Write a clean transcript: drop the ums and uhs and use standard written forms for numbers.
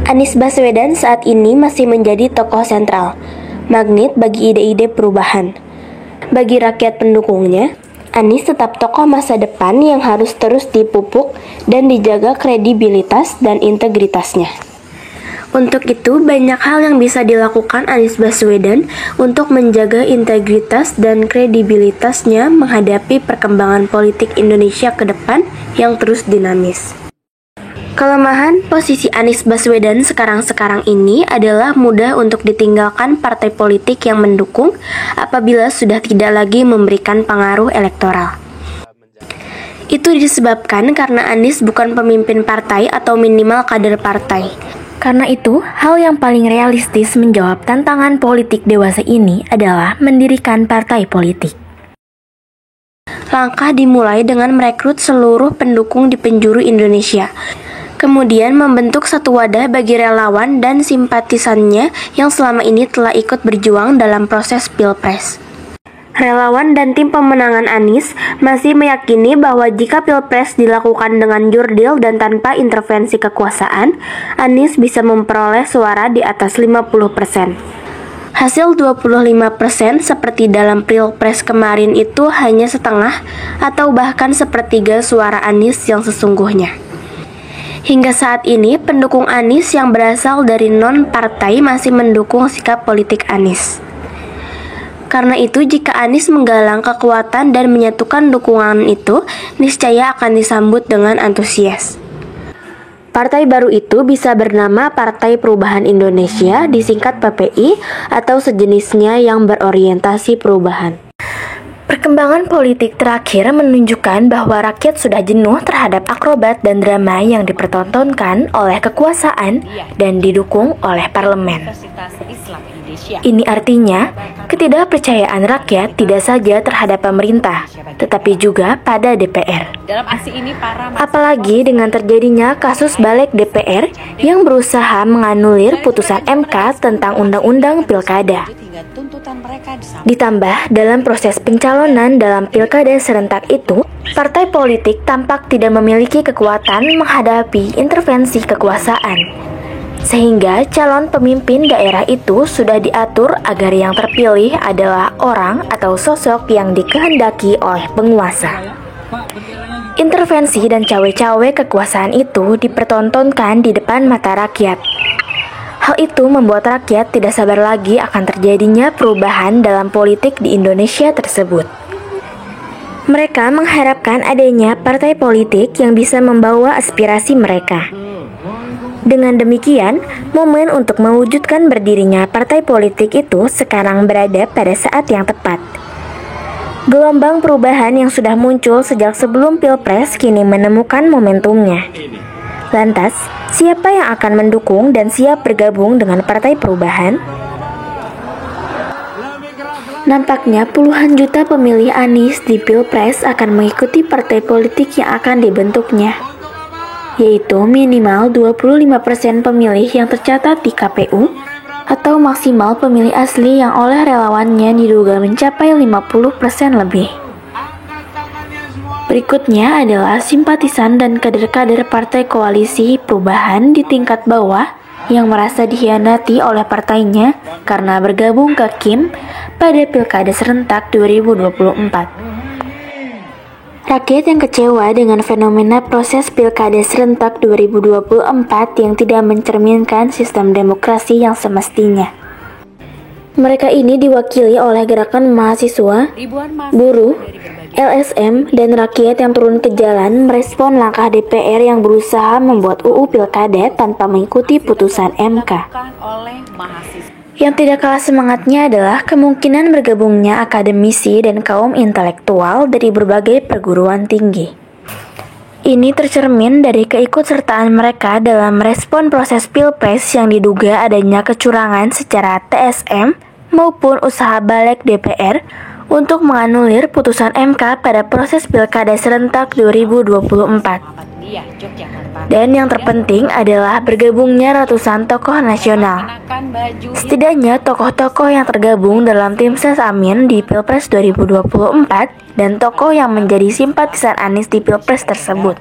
Anies Baswedan saat ini masih menjadi tokoh sentral, magnet bagi ide-ide perubahan. Bagi rakyat pendukungnya, Anies tetap tokoh masa depan yang harus terus dipupuk dan dijaga kredibilitas dan integritasnya. Untuk itu, banyak hal yang bisa dilakukan Anies Baswedan untuk menjaga integritas dan kredibilitasnya menghadapi perkembangan politik Indonesia ke depan yang terus dinamis. Kelemahan posisi Anies Baswedan sekarang ini adalah mudah untuk ditinggalkan partai politik yang mendukung apabila sudah tidak lagi memberikan pengaruh elektoral. Itu disebabkan karena Anies bukan pemimpin partai atau minimal kader partai. Karena itu, hal yang paling realistis menjawab tantangan politik dewasa ini adalah mendirikan partai politik. Langkah dimulai dengan merekrut seluruh pendukung di penjuru Indonesia, kemudian membentuk satu wadah bagi relawan dan simpatisannya yang selama ini telah ikut berjuang dalam proses Pilpres. Relawan dan tim pemenangan Anies masih meyakini bahwa jika Pilpres dilakukan dengan jurdil dan tanpa intervensi kekuasaan, Anies bisa memperoleh suara di atas 50%. Hasil 25% seperti dalam Pilpres kemarin itu hanya setengah atau bahkan sepertiga suara Anies yang sesungguhnya. Hingga saat ini, pendukung Anies yang berasal dari non-partai masih mendukung sikap politik Anies. Karena itu, jika Anies menggalang kekuatan dan menyatukan dukungan itu, niscaya akan disambut dengan antusias. Partai baru itu bisa bernama Partai Perubahan Indonesia, disingkat PPI, atau sejenisnya yang berorientasi perubahan. Perkembangan politik terakhir menunjukkan bahwa rakyat sudah jenuh terhadap akrobat dan drama yang dipertontonkan oleh kekuasaan dan didukung oleh parlemen. Ini artinya, ketidakpercayaan rakyat tidak saja terhadap pemerintah, tetapi juga pada DPR. Apalagi dengan terjadinya kasus balik DPR yang berusaha menganulir putusan MK tentang Undang-Undang Pilkada. Ditambah dalam proses pencalonan dalam Pilkada serentak itu, partai politik tampak tidak memiliki kekuatan menghadapi intervensi kekuasaan. Sehingga calon pemimpin daerah itu sudah diatur agar yang terpilih adalah orang atau sosok yang dikehendaki oleh penguasa. Intervensi dan cawe-cawe kekuasaan itu dipertontonkan di depan mata rakyat. Hal itu membuat rakyat tidak sabar lagi akan terjadinya perubahan dalam politik di Indonesia tersebut. Mereka mengharapkan adanya partai politik yang bisa membawa aspirasi mereka. Dengan demikian, momen untuk mewujudkan berdirinya partai politik itu sekarang berada pada saat yang tepat. Gelombang perubahan yang sudah muncul sejak sebelum Pilpres kini menemukan momentumnya. Lantas, siapa yang akan mendukung dan siap bergabung dengan Partai Perubahan? Nampaknya puluhan juta pemilih Anies di Pilpres akan mengikuti partai politik yang akan dibentuknya, yaitu minimal 25% pemilih yang tercatat di KPU atau maksimal pemilih asli yang oleh relawannya diduga mencapai 50% lebih. Berikutnya adalah simpatisan dan kader-kader Partai Koalisi Perubahan di tingkat bawah yang merasa dikhianati oleh partainya karena bergabung ke KIM pada Pilkada serentak 2024. Rakyat yang kecewa dengan fenomena proses Pilkada serentak 2024 yang tidak mencerminkan sistem demokrasi yang semestinya. Mereka ini diwakili oleh gerakan mahasiswa, buruh, LSM, dan rakyat yang turun ke jalan merespon langkah DPR yang berusaha membuat UU Pilkada tanpa mengikuti putusan MK. Yang tidak kalah semangatnya adalah kemungkinan bergabungnya akademisi dan kaum intelektual dari berbagai perguruan tinggi. Ini tercermin dari keikutsertaan mereka dalam merespon proses Pilpres yang diduga adanya kecurangan secara TSM maupun usaha balik DPR untuk menganulir putusan MK pada proses Pilkada serentak 2024. Dan yang terpenting adalah bergabungnya ratusan tokoh nasional. Setidaknya tokoh-tokoh yang tergabung dalam tim Ses Amin di Pilpres 2024 dan tokoh yang menjadi simpatisan Anies di Pilpres tersebut.